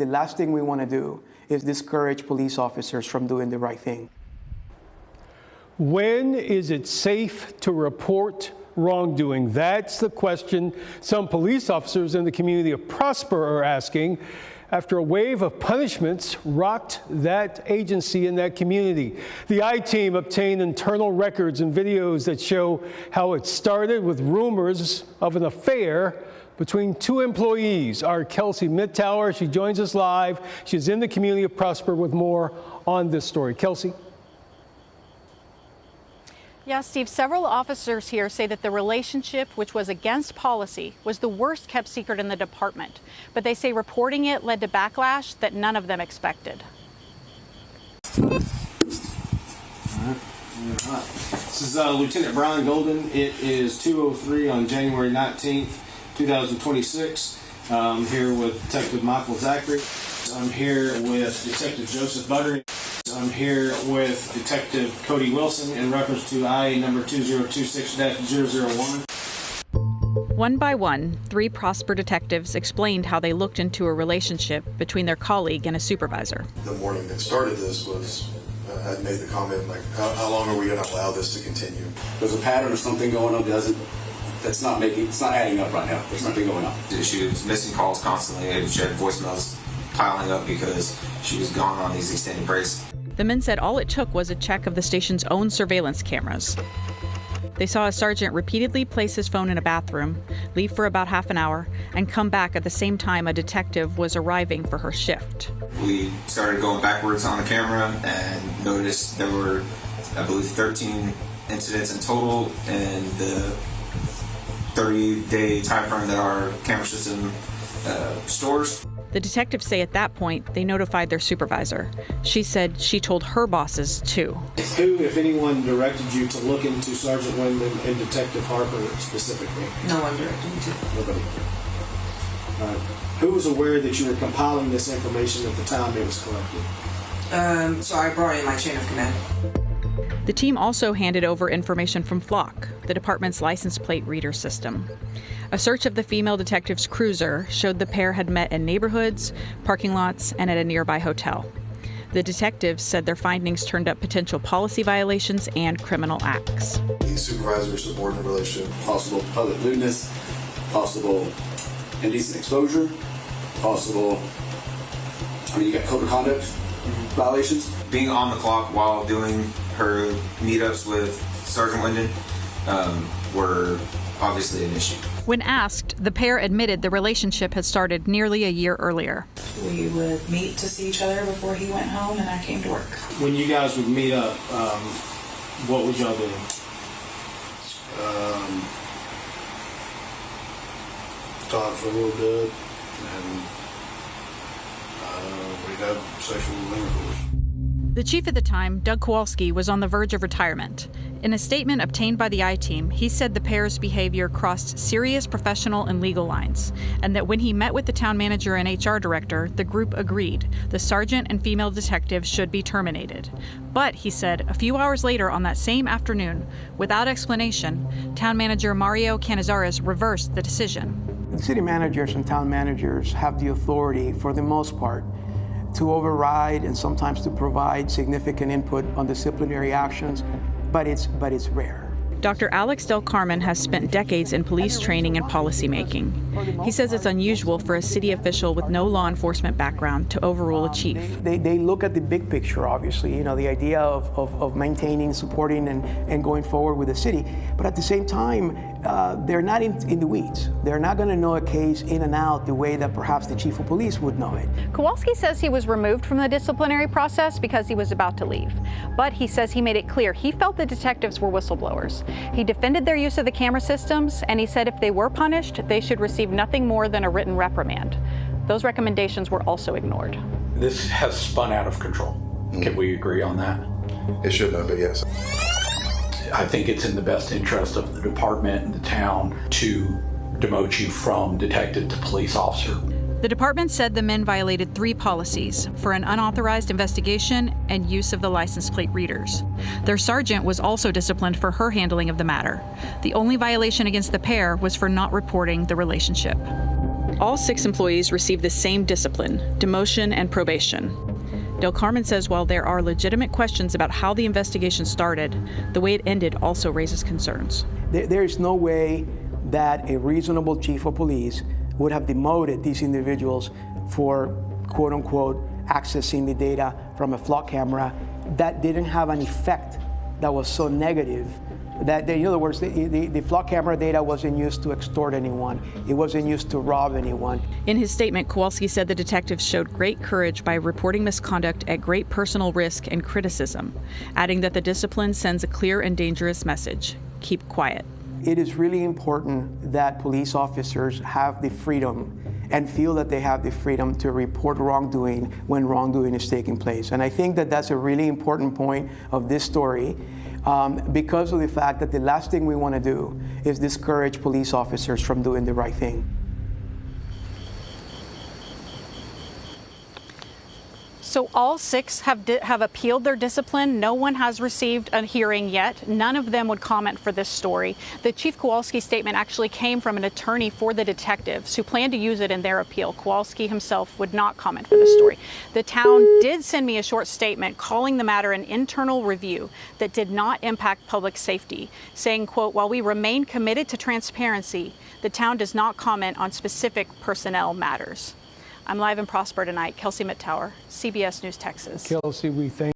The last thing we want to do is discourage police officers from doing the right thing. When is it safe to report wrongdoing? That's the question some police officers in the community of Prosper are asking after a wave of punishments rocked that agency in that community. The I-Team obtained internal records and videos that show how it started with rumors of an affair between two employees. Our Kelsey Mittauer, she joins us live. She's in the community of Prosper with more on this story. Kelsey. Yeah, Steve, several officers here say that the relationship, which was against policy, was the worst kept secret in the department. But they say reporting it led to backlash that none of them expected. This is Lieutenant Brian Golden. It is 2:03 on January 19th, 2026. I'm here with Detective Michael Zachary. I'm here with Detective Joseph Buttering. I'm here with Detective Cody Wilson in reference to IA number 2026-001. One by one, 3 Prosper detectives explained how they looked into a relationship between their colleague and a supervisor. The morning that started this was, I made the comment, like, how long are we going to allow this to continue? There's a pattern of something going on it's not adding up right now. There's something going on. She was missing calls constantly. She had voicemails piling up because she was gone on these extended breaks. The men said all it took was a check of the station's own surveillance cameras. They saw a sergeant repeatedly place his phone in a bathroom, leave for about half an hour, and come back at the same time a detective was arriving for her shift. We started going backwards on the camera and noticed there were, I believe, 13 incidents in total in the 30-day time frame that our camera system stores. The detectives say at that point they notified their supervisor. She said she told her bosses too. Who, if anyone, directed you to look into Sergeant Wyndham and Detective Harper specifically? No one directed me to. Nobody. Who was aware that you were compiling this information at the time it was collected? So I brought in my chain of command. The team also handed over information from Flock, the department's license plate reader system. A search of the female detective's cruiser showed the pair had met in neighborhoods, parking lots, and at a nearby hotel. The detectives said their findings turned up potential policy violations and criminal acts. The supervisor-subordinate relationship, Possible public lewdness, possible indecent exposure, possible, you got code of conduct violations. Being on the clock while doing her meetups with Sergeant Wyndham were obviously an issue. When asked, the pair admitted the relationship had started nearly a year earlier. We would meet to see each other before he went home and I came to work. When you guys would meet up, what would y'all do? talk for a little bit, and we'd have sexual intercourse. The chief at the time, Doug Kowalski, was on the verge of retirement. In a statement obtained by the I-Team, he said the pair's behavior crossed serious professional and legal lines, and that when he met with the town manager and HR director, the group agreed the sergeant and female detective should be terminated. But, he said, a few hours later on that same afternoon, without explanation, town manager Mario Canizares reversed the decision. The city managers and town managers have the authority, for the most part, to override and sometimes to provide significant input on disciplinary actions, but it's rare. Dr. Alex Del Carmen has spent decades in police training and policymaking. He says it's unusual for a city official with no law enforcement background to overrule a chief. They look at the big picture, obviously, the idea of maintaining, supporting, and going forward with the city. But at the same time, they're not in the weeds. They're not going to know a case in and out the way that perhaps the chief of police would know it. Kowalski says he was removed from the disciplinary process because he was about to leave. But he says he made it clear he felt the detectives were whistleblowers. He defended their use of the camera systems, and he said if they were punished, they should receive nothing more than a written reprimand. Those recommendations were also ignored. This has spun out of control. Can we agree on that? It should have, but yes. I think it's in the best interest of the department and the town to demote you from detective to police officer. The department said the men violated 3 policies for an unauthorized investigation and use of the license plate readers. Their sergeant was also disciplined for her handling of the matter. The only violation against the pair was for not reporting the relationship. All 6 employees received the same discipline, demotion and probation. Del Carmen says while there are legitimate questions about how the investigation started, the way it ended also raises concerns. There is no way that a reasonable chief of police would have demoted these individuals for, quote unquote, accessing the data from a flock camera that didn't have an effect that was so negative that, in other words, the flock camera data wasn't used to extort anyone. It wasn't used to rob anyone. In his statement, Kowalski said the detectives showed great courage by reporting misconduct at great personal risk and criticism, adding that the discipline sends a clear and dangerous message: keep quiet. It is really important that police officers have the freedom and feel that they have the freedom to report wrongdoing when wrongdoing is taking place. And I think that that's a really important point of this story because of the fact that the last thing we want to do is discourage police officers from doing the right thing. So all 6 have appealed their discipline. No one has received a hearing yet. None of them would comment for this story. The Chief Kowalski statement actually came from an attorney for the detectives who planned to use it in their appeal. Kowalski himself would not comment for this story. The town did send me a short statement calling the matter an internal review that did not impact public safety, saying, quote, while we remain committed to transparency, the town does not comment on specific personnel matters. I'm live in Prosper tonight. Kelsey Mittauer, CBS News, Texas. Kelsey, we thank